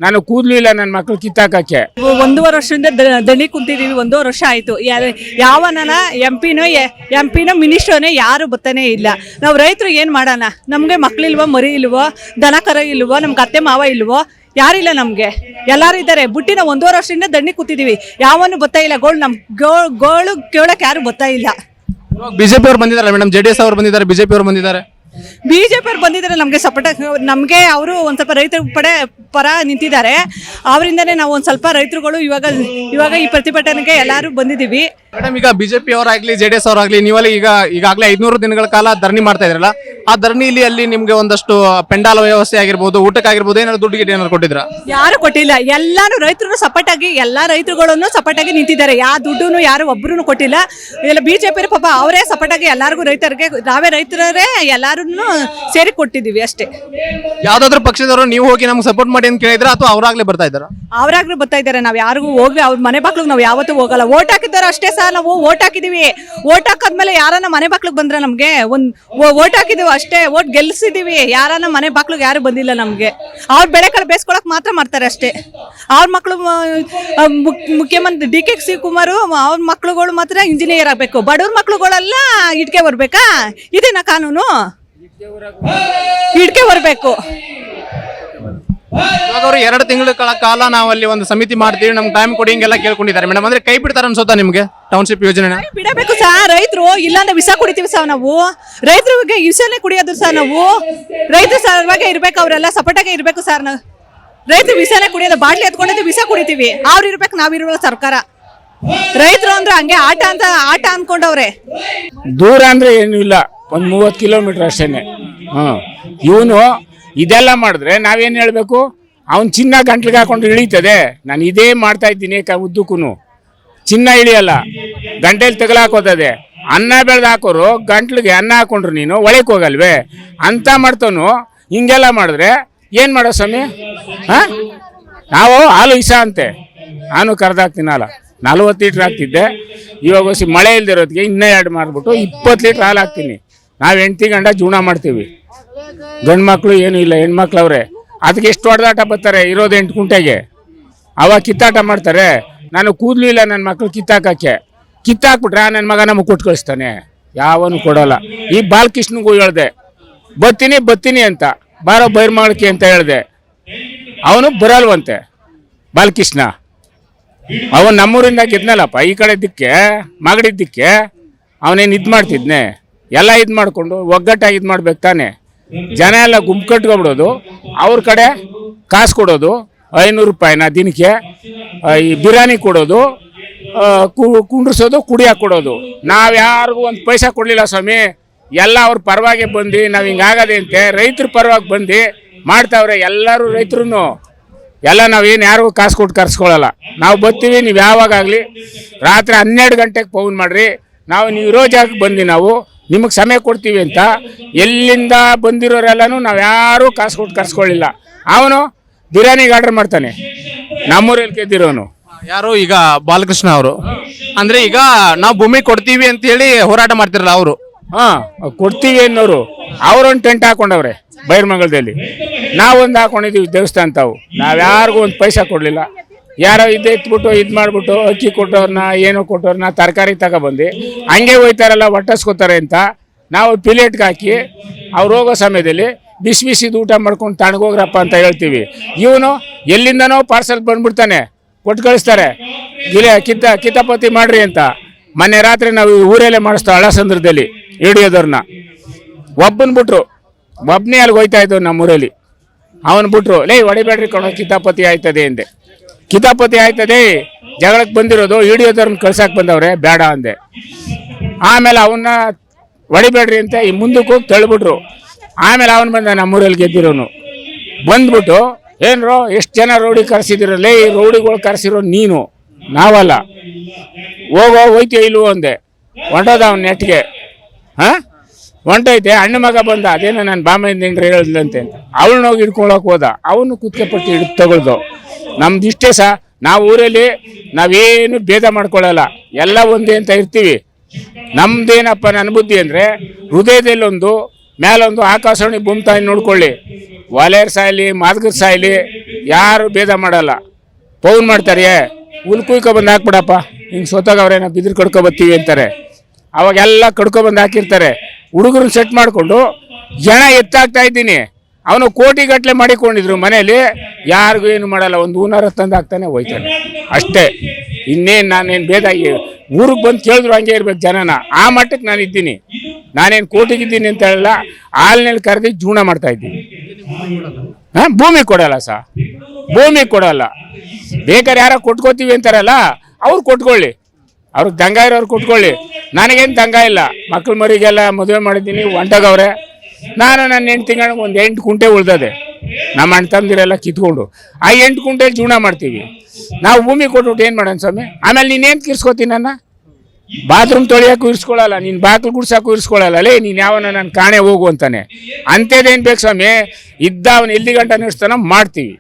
ನಾನು ಕೂದಲು ಇಲ್ಲ ನನ್ನ ಮಕ್ಕಳು ಕಿತ್ತಾಕಕ್ಕೆ. 1.5 ವರ್ಷದಿಂದ ದಣಿ ಕುಂತಿದೀವಿ. 1.5 ವರ್ಷ ಆಯ್ತು. ಯಾವನ ಎಂಪಿನೋ ಮಿನಿಸ್ಟರ್ನೋ ಯಾರು ಬರ್ತಾನೆ ಇಲ್ಲ. ನಾವು ರೈತರು ಏನ್ ಮಾಡೋಣ? ನಮ್ಗೆ ಮಕ್ಳಿಲ್ವೋ, ಮರಿ ಇಲ್ವೋ, ದನ ಕರ ಇಲ್ವೋ, ನಮ್ಗೆ ಅತ್ತೆ ಮಾವ ಇಲ್ವೋ, ಯಾರಿಲ್ಲ ನಮ್ಗೆ. ಎಲ್ಲಾರು ಇದ್ದಾರೆ. ಬುಟ್ಟಿನ 1.5 ವರ್ಷದಿಂದ ದಣ್ಣಿ ಕೂತಿದೀವಿ. ಯಾವನು ಬರ್ತಾ ಇಲ್ಲ. ಗೋಳು ಕೇಳಕ್ ಯಾರು ಬರ್ತಾ ಇಲ್ಲ. ಬಿಜೆಪಿ ಅವ್ರು ಬಂದಿದ್ದಾರೆ ಮೇಡಮ್, ಜೆಡಿಎಸ್ ಅವ್ರು ಬಂದಿದ್ದಾರೆ, ಬಿಜೆಪಿ ಅವ್ರು ಬಂದಿದ್ದಾರೆ. ಬಿಜೆಪಿ ಅವ್ರು ಬಂದಿದ್ದಾರೆ. ನಮಗೆ ಸಪೋರ್ಟ್, ನಮಗೆ ಅವರು ಒಂದ್ ಸ್ವಲ್ಪ ರೈತರ ಪರ ನಿಂತಿದ್ದಾರೆ. ಅವರಿಂದನೇ ನಾವು ಒಂದ್ ಸ್ವಲ್ಪ ರೈತರುಗಳು ಇವಾಗ ಈ ಪ್ರತಿಭಟನೆಗೆ ಎಲ್ಲಾರು ಬಂದಿದ್ದೀವಿ. ಮೇಡಮ್, ಈಗ ಬಿಜೆಪಿ ಅವರಾಗ್ಲಿ ಜೆಡಿಎಸ್ ಅವರಾಗ್ಲಿ ನೀವಲ್ಲಿ ಈಗಾಗಲೇ 500 ದಿನಗಳ ಕಾಲ ಧರಣಿ ಮಾಡ್ತಾ ಇದ್ರಲ್ಲ, ಆ ಧರಣಿಲಿ ಅಲ್ಲಿ ನಿಮ್ಗೆ ಒಂದಷ್ಟು ಪೆಂಡಾಲ್ ವ್ಯವಸ್ಥೆ ಆಗಿರ್ಬೋದು, ಊಟಕ್ಕಾಗಿರ್ಬೋದು, ಏನಾದ್ರು ದುಡ್ಡು ಗಿಟ್ಟು ಏನಾದ್ರು ಕೊಟ್ಟಿದ್ರ? ಯಾರು ಕೊಟ್ಟಿಲ್ಲ. ಎಲ್ಲಾರು ರೈತರು ಸಪೋರ್ಟ್ ಆಗಿ, ಎಲ್ಲಾ ರೈತರುಗಳನ್ನು ಸಪೋರ್ಟ್ ಆಗಿ ನಿಂತಿದ್ದಾರೆ. ಯಾವ ದುಡ್ಡು ಯಾರು ಒಬ್ರು ಕೊಟ್ಟಿಲ್ಲ. ಎಲ್ಲ ಬಿಜೆಪಿ ಪಾಪ ಅವರೇ ಸಪೋರ್ಟ್ ಆಗಿ ಎಲ್ಲಾರ್ಗು ರೈತರಿಗೆ, ನಾವೇ ರೈತರೇ ಎಲ್ಲಾರು ಸೇರಿ ಕೊಟ್ಟಿದೀವಿ ಅಷ್ಟೇ. ಯಾವ್ದಾದ್ರು ಪಕ್ಷದವರು ನೀವು ಹೋಗಿ ನಮ್ಗೆ ಸಪೋರ್ಟ್ ಮಾಡಿ ಅಂತ ಕೇಳಿದ್ರೆ ಅಥವಾ ಅವರಾಗ್ಲೇ ಬರ್ತಾ ಇದ್ದಾರಾ? ಅವರಾಗ್ಲೂ ಬರ್ತಾ ಇದ್ದಾರೆ. ನಾವ್ ಯಾರಿಗೂ ಹೋಗಿ ಅವ್ರ ಮನೆ ಬಾಕ್ಲಿಗೆ ನಾವು ಯಾವತ್ತೂ ಹೋಗಲ್ಲ. ಓಟ್ ಹಾಕಿದ್ದಾರೆ ಅಷ್ಟೇ ಸರ್. ನಾವು ಓಟ್ ಹಾಕಿದೀವಿ. ಓಟ್ ಹಾಕದ್ಮೇಲೆ ಯಾರನ್ನ ಮನೆ ಬಾಕ್ಲಿಗೆ ಬಂದ್ರೆ ನಮ್ಗೆ ಓಟ್ ಹಾಕಿದೀವಿ ಅಷ್ಟೇ. ಓಟ್ ಗೆಲ್ಸಿದೀವಿ. ಯಾರನ್ನ ಮನೆ ಬಾಕ್ಲಿಗೆ ಯಾರು ಬಂದಿಲ್ಲ ನಮ್ಗೆ. ಅವ್ರ ಬೆಳೆ ಕಾಳು ಬೇಯಿಸ್ಕೊಳಕ್ ಮಾತ್ರ ಮಾಡ್ತಾರೆ ಅಷ್ಟೇ. ಅವ್ರ ಮಕ್ಳು ಮುಖ್ಯಮಂತ್ರಿ DK ಶಿವಕುಮಾರ್ ಅವ್ರ ಮಕ್ಳುಗಳು ಮಾತ್ರ ಇಂಜಿನಿಯರ್ ಆಗ್ಬೇಕು. ಬಡವ್ರ ಮಕ್ಳುಗಳೆಲ್ಲ ಇಟ್ಕೆ ಬರ್ಬೇಕಾ? ಇದೇನಾ ಕಾನೂನು? ಇಟ್ಕೆ ಬರ್ಬೇಕು. ಇವಾಗ ಅವರು 2 ತಿಂಗಳ ಕಾಲ ನಾವು ಅಲ್ಲಿ ಒಂದು ಸಮಿತಿ ಮಾಡ್ತೀವಿ, ನಮ್ಗೆ ಟೈಮ್ ಕೊಡಿ ಹಿಂಗೆಲ್ಲ ಕೇಳ್ಕೊಂಡಿದ್ದಾರೆ ಮೇಡಮ್. ಅಂದ್ರೆ ಕೈ ಬಿಡ್ತಾರೆ ಅನ್ಸೋತಾ ನಿಮ್ಗೆ ಟೌನ್ಶಿಪ್ ಯೋಜನೆ? ಬಿಡಬೇಕು ಸರ್. ರೈತರು ಇಲ್ಲಾಂದ್ರೆ ವಿಷ ಕುಡಿತೀವಿ ಸರ್ ನಾವು. ರೈತರಿಗೆ ವಿಷನೇ ಕುಡಿಯೋದು ಸರ್ ನಾವು. ರೈತರು ಸಲುವಾಗಿ ಇರ್ಬೇಕು. ಅವರೆಲ್ಲ ಸಪೋರ್ಟಾಗೆ ಇರ್ಬೇಕು ಸರ್. ನಾವು ರೈತರು ವಿಷನೇ ಕುಡಿಯೋದು. ಬಾಟ್ಲಿ ಎತ್ಕೊಂಡಿದ್ದು ವಿಷ ಕುಡಿತೀವಿ. ಅವ್ರು ಇರ್ಬೇಕು, ನಾವಿರ್ಬೇಕು ಸರ್ಕಾರ. ರೈತರು ಅಂದ್ರೆ ಹಂಗೆ ಆಟ ಅನ್ಕೊಂಡವ್ರೆ. ದೂರ ಅಂದ್ರೆ ಏನು ಇಲ್ಲ, ಒಂದು 30 ಕಿಲೋಮೀಟರ್ ಅಷ್ಟೇನೆ. ಇವನು ಇದೆಲ್ಲ ಮಾಡಿದ್ರೆ ನಾವೇನು ಹೇಳ್ಬೇಕು? ಅವನು ಚಿನ್ನ ಗಂಟ್ಲಿಗೆ ಹಾಕೊಂಡು ಇಳೀತದೆ. ನಾನು ಇದೇ ಮಾಡ್ತಾ ಇದ್ದೀನಿ ಉದ್ದಕ್ಕೂ. ಚಿನ್ನ ಇಳಿಯಲ್ಲ, ಗಂಟೆಲಿ ತಗಲಾಕೋತದೆ. ಅನ್ನ ಬೆಳೆದು ಹಾಕೋರು ಗಂಟ್ಲಿಗೆ ಅನ್ನ ಹಾಕೊಂಡ್ರು ನೀನು ಒಳಕ್ಕೆ ಹೋಗಲ್ವೇ ಅಂತ ಮಾಡ್ತಾನು. ಹಿಂಗೆಲ್ಲ ಮಾಡಿದ್ರೆ ಏನು ಮಾಡೋ ಸ್ವಾಮಿ? ನಾವು ಹಾಲು ಇಸ ಅಂತೆ, ನಾನು ಕರೆದಾಕ್ತೀನಲ್ಲ 40 ಲೀಟ್ರ್ ಹಾಕ್ತಿದ್ದೆ. ಇವಾಗ ಹೊಸಿ ಮಳೆ ಇಲ್ದಿರೋದಕ್ಕೆ ಇನ್ನೂ 2 ಮಾರ್ಬಿಟ್ಟು 20 ಲೀಟ್ರ್ ಹಾಲು ಹಾಕ್ತೀನಿ. ನಾವು ಹೆಂಡ್ತಿ ಗಂಡ ಜೀವನ ಮಾಡ್ತೀವಿ. ಗಂಡು ಮಕ್ಕಳು ಏನೂ ಇಲ್ಲ, ಹೆಣ್ಮಕ್ಳು ಅವ್ರೆ. ಅದಕ್ಕೆ ಎಷ್ಟು ಹೊಡೆದಾಟ ಬರ್ತಾರೆ ಇರೋದು 8 ಗುಂಟೆಗೆ. ಅವಾಗ ಕಿತ್ತಾಟ ಮಾಡ್ತಾರೆ. ನಾನು ಕೂದಲು ಇಲ್ಲ ನನ್ನ ಮಕ್ಕಳು ಕಿತ್ತಾಕಕ್ಕೆ. ಕಿತ್ತಾಕ್ಬಿಟ್ರೆ ನನ್ನ ಮಗ ನಮಗೆ ಕೊಟ್ಟು ಕಳಿಸ್ತಾನೆ. ಯಾವನು ಕೊಡೋಲ್ಲ. ಈ ಬಾಲಕೃಷ್ಣಗೂ ಹೇಳ್ದೆ ಬತ್ತೀನಿ ಅಂತ, ಬಾರೋ ಬೈರ್ಮಾಳ್ಕೆ ಅಂತ ಹೇಳ್ದೆ. ಅವನು ಬರಲ್ವಂತೆ ಬಾಲಕೃಷ್ಣ. ಅವನು ನಮ್ಮೂರಿಂದ ಗೆದ್ನಲ್ಲಪ್ಪ. ಈ ಕಡೆ ದಿಕ್ಕೆ ಮಾಗಡಿದ್ದಕ್ಕೆ ಅವನೇನು ಇದು ಮಾಡ್ತಿದ್ನೆ. ಎಲ್ಲ ಇದು ಮಾಡಿಕೊಂಡು ಒಗ್ಗಟ್ಟಾಗಿ ಇದು ಮಾಡ್ಬೇಕು ತಾನೆ. ಜನ ಎಲ್ಲ ಗುಂಪು ಕಟ್ಕೊಬಿಡೋದು, ಅವ್ರ ಕಡೆ ಕಾಸು ಕೊಡೋದು 500 ರೂಪಾಯಿನ ದಿನಕ್ಕೆ, ಈ ಬಿರಿಯಾನಿ ಕೊಡೋದು, ಕುಂಡ್ರಿಸೋದು, ಕುಡಿಯಾಕೆ ಕೊಡೋದು. ನಾವು ಯಾರಿಗೂ ಒಂದು ಪೈಸಾ ಕೊಡಲಿಲ್ಲ ಸ್ವಾಮಿ. ಎಲ್ಲ ಅವ್ರ ಪರವಾಗಿ ಬಂದು ನಾವು ಹಿಂಗಾಗದೆ ಅಂತೆ ರೈತರ ಪರವಾಗಿ ಬಂದು ಮಾಡ್ತಾವ್ರೆ. ಎಲ್ಲರೂ ರೈತರು ಎಲ್ಲ ನಾವೇನು ಯಾರಿಗೂ ಕಾಸು ಕೊಟ್ಟು ಕರ್ಸ್ಕೊಳ್ಳಲ್ಲ. ನಾವು ಬರ್ತೀವಿ, ನೀವು ಯಾವಾಗಲಿ ರಾತ್ರಿ 12 ಗಂಟೆಗೆ ಫೋನ್ ಮಾಡಿರಿ. ನೀವು ಇರೋ ಜಾಗಕ್ಕೆ ಬಂದು ನಾವು ನಿಮಗೆ ಸಮಯ ಕೊಡ್ತೀವಿ ಅಂತ. ಎಲ್ಲಿಂದ ಬಂದಿರೋರೆಲ್ಲನೂ ನಾವು ಯಾರೂ ಕಾಸು ಕೊಟ್ಟು ಕರ್ಸ್ಕೊಳ್ಳಿಲ್ಲ. ಅವನು ಬಿರಿಯಾನಿಗೆ ಆರ್ಡರ್ ಮಾಡ್ತಾನೆ, ನಮ್ಮೂರಲ್ಲಿ ಗೆದ್ದಿರೋನು. ಯಾರು? ಈಗ ಬಾಲಕೃಷ್ಣ ಅವರು. ಅಂದ್ರೆ ಈಗ ನಾವು ಭೂಮಿ ಕೊಡ್ತೀವಿ ಅಂತ ಹೇಳಿ ಹೋರಾಟ ಮಾಡ್ತಿರಲ್ಲ ಅವರು. ಕೊಡ್ತೀವಿ ಅನ್ನೋರು ಅವರೊಂದು ಟೆಂಟ್ ಹಾಕೊಂಡವ್ರೆ ಬೈರ್ಮಂಗಲದಲ್ಲಿ. ನಾವೊಂದು ಹಾಕೊಂಡಿದ್ದೀವಿ ದೇವಸ್ಥಾನ ತಾವು. ನಾವ್ಯಾರಿಗೂ ಒಂದು ಪೈಸಾ ಕೊಡಲಿಲ್ಲ. ಯಾರೋ ಎತ್ಬಿಟ್ಟು ಇದು ಮಾಡಿಬಿಟ್ಟು ಅಕ್ಕಿ ಕೊಟ್ಟವ್ರನ್ನ ಏನೋ ಕೊಟ್ಟವ್ರನ್ನ ತರಕಾರಿ ತಗೊಬಂದು ಹಂಗೆ ಹೋಯ್ತಾರಲ್ಲ ಒಟ್ಟಿಸ್ಕೋತಾರೆ ಅಂತ ನಾವು ಪ್ಲೇಟ್ಗೆ ಹಾಕಿ ಅವ್ರು ಹೋಗೋ ಸಮಯದಲ್ಲಿ ಬಿಸಿದು ಊಟ ಮಾಡ್ಕೊಂಡು ತಣ್ಣಗೋಗ್ರಪ್ಪ ಅಂತ ಹೇಳ್ತೀವಿ. ಇವನು ಎಲ್ಲಿಂದನೋ ಪಾರ್ಸಲ್ ಬಂದ್ಬಿಡ್ತಾನೆ, ಕೊಟ್ಟು ಕಳಿಸ್ತಾರೆ. ಕಿತಾಪತಿ ಮಾಡ್ರಿ ಅಂತ. ಮೊನ್ನೆ ರಾತ್ರಿ ನಾವು ಊರಲ್ಲೇ ಮಾಡಿಸ್ತಾವೆ ಹಳಸಂದ್ರದಲ್ಲಿ ಹಿಡಿಯೋದವ್ರನ್ನ. ಒಬ್ಬನೇ ಅಲ್ಲಿಗೆ ಹೋಯ್ತಾ ಇದ್ದವು ನಮ್ಮೂರಲ್ಲಿ. ಅವನು ಬಿಟ್ರು, ಲೇ ಹೊಡಿಬೇಡ್ರಿ ಕಣೋ ಕಿತಾಪತಿ ಆಯ್ತದೆ ಅಂದೆ. ಕಿತಾಪತಿ ಆಯ್ತದೆ, ಜಗಳಕ್ಕೆ ಬಂದಿರೋದು ಹಿಡಿಯೋದವ್ರನ್ನ ಕಳ್ಸಕ್ಕೆ ಬಂದವ್ರೆ, ಬೇಡ ಅಂದೆ. ಆಮೇಲೆ ಅವನ್ನ ಹೊಡಿಬೇಡ್ರಿ ಅಂತ ಈ ಮುಂದಕ್ಕೆ ಹೋಗಿ ತಳ್ಳಿಬಿಟ್ರು. ಆಮೇಲೆ ಅವನು ಬಂದ ನಮ್ಮೂರಲ್ಲಿ ಗೆದ್ದಿರೋನು. ಬಂದ್ಬಿಟ್ಟು ಏನ್ರೋ ಎಷ್ಟು ಜನ ರೌಡಿ ಕರೆಸಿದಿರಲ್ಲೇ, ಈ ರೌಡಿಗಳು ಕರೆಸಿರೋ ನೀನು, ನಾವಲ್ಲ. ಹೋಯ್ತೀಯ ಇಲ್ವೋ ಅಂದೆ. ಹೊಂಟೋದ ಅವನ ನೆಟ್ಗೆ. ಹೊಂಟೈತೆ. ಹಣ್ಣು ಮಗ ಬಂದ, ಅದೇನೋ ನನ್ನ ಬಾಮೈಂದ ಹೆಂಡ್ರೆ ಹೇಳಿದ್ಲಂತೆ ಅಂತ. ಅವಳನ್ನ ಹೋಗಿ ಹಿಡ್ಕೊಳಕ್ಕೆ ಹೋದ. ಅವನು ಕುತ್ಕೆಪಟ್ಟು ಹಿಡಿದು ತಗೊಳ್ದು. ನಮ್ದು ಇಷ್ಟೇ ನಾವು ಊರಲ್ಲಿ ನಾವೇನು ಭೇದ ಮಾಡ್ಕೊಳ್ಳಲ್ಲ, ಎಲ್ಲ ಒಂದೇ ಅಂತ ಇರ್ತೀವಿ. ನಮ್ದೇನಪ್ಪ ನನ್ನ ಬುದ್ಧಿ ಅಂದರೆ ಹೃದಯದಲ್ಲೊಂದು ಮೇಲೊಂದು ಆಕಾಶವಾಣಿ ಬೊಮ್ತಾಯಿ ನೋಡ್ಕೊಳ್ಳಿ. ವಾಲೆಯರ್ ಸಾಯಲಿ ಮಾದಗರ್ ಸಾಯಲಿ ಯಾರು ಭೇದ ಮಾಡಲ್ಲ. ಫೋನ್ ಮಾಡ್ತಾರೆ, ಹುಲ್ ಕುಯ್ಕೊ ಬಂದು ಹಾಕ್ಬಿಡಪ್ಪ, ಹಿಂಗೆ ಸೋತಾಗವ್ರೆ ನಾವು ಬಿದಿರು ಕಡ್ಕೊಬತ್ತೀವಿ ಅಂತಾರೆ. ಅವಾಗೆಲ್ಲ ಕಡ್ಕೊಬಂದು ಹಾಕಿರ್ತಾರೆ. ಹುಡುಗರನ್ನ ಸೆಟ್ ಮಾಡಿಕೊಂಡು ಜನ ಎತ್ತಾಗ್ತಾ ಇದ್ದೀನಿ. ಅವನು ಕೋಟಿಗಟ್ಟಲೆ ಮಾಡಿಕೊಂಡಿದ್ರು ಮನೇಲಿ, ಯಾರಿಗೂ ಏನು ಮಾಡಲ್ಲ. ಒಂದು ಹೂನಾರ ತಂದು ಹಾಕ್ತಾನೆ ಹೋಯ್ತಾನೆ ಅಷ್ಟೇ. ಇನ್ನೇನು ನಾನೇನು ಭೇದ ಊರಿಗೆ ಬಂದು ಕೇಳಿದ್ರು ಹಂಗೆ ಇರ್ಬೇಕು ಜನನ. ಆ ಮಟ್ಟಕ್ಕೆ ನಾನು ಇದ್ದೀನಿ. ನಾನೇನು ಕೋಟಿಗಿದ್ದೀನಿ ಅಂತ ಹೇಳಲ್ಲ, ಹಾಲಿನಲ್ಲಿ ಕರೆದು ಜೀವನ ಮಾಡ್ತಾ ಇದ್ದೀನಿ. ಹಾಂ, ಭೂಮಿ ಕೊಡಲ್ಲ ಸಾ, ಭೂಮಿ ಕೊಡಲ್ಲ. ಬೇಕಾದ್ರೆ ಯಾರೋ ಕೊಟ್ಕೋತೀವಿ ಅಂತಾರಲ್ಲ, ಅವ್ರು ಕೊಟ್ಕೊಳ್ಳಿ, ಅವ್ರಿಗೆ ದಂಗ ಇರೋರು ಕೊಟ್ಕೊಳ್ಳಿ. ನನಗೇನು ದಂಗ ಇಲ್ಲ. ಮಕ್ಳು ಮರಿಗೆಲ್ಲ ಮದುವೆ ಮಾಡಿದ್ದೀನಿ, ಹೊಂಟಾಗವ್ರೆ. ನಾನು ನನ್ನ 8 ತಿಂಗಳಿಗೆ ಒಂದು 8 ಕುಂಟೆ ಉಳ್ದದೆ. ನಮ್ಮ ಅಣ್ಣ ತಮ್ಮದಿರೆಲ್ಲ ಕಿತ್ಕೊಂಡು ಆ 8 ಕುಂಟೆಲಿ ಜೀವನ ಮಾಡ್ತೀವಿ ನಾವು. ಭೂಮಿ ಕೊಟ್ಬಿಟ್ಟು ಏನು ಮಾಡೋಣ ಸ್ವಾಮಿ? ಆಮೇಲೆ ನೀನೇನು ಕಿರ್ಸ್ಕೊತೀನಿ ನನ್ನ? ಬಾತ್ರೂಮ್ ತೊಳೆಯೋಕ್ಕೂ ಇರಿಸ್ಕೊಳ್ಳಲ್ಲ, ನೀನು ಬಾಕ್ಲು ಗುಡ್ಸೋಕ್ಕೂ ಇರಿಸ್ಕೊಳ್ಳಲ್ಲ. ಲೇ ನೀನು ಯಾವನ ನನ್ನ ಕಾಣೆ ಹೋಗು ಅಂತಾನೆ. ಅಂಥದ್ದೇನು ಬೇಕು ಸ್ವಾಮಿ? ಇದ್ದ ಅವನು ಎಲ್ಲಿ ಗಂಟ ನಡೆಸ್ತಾನೋ ಮಾಡ್ತೀವಿ.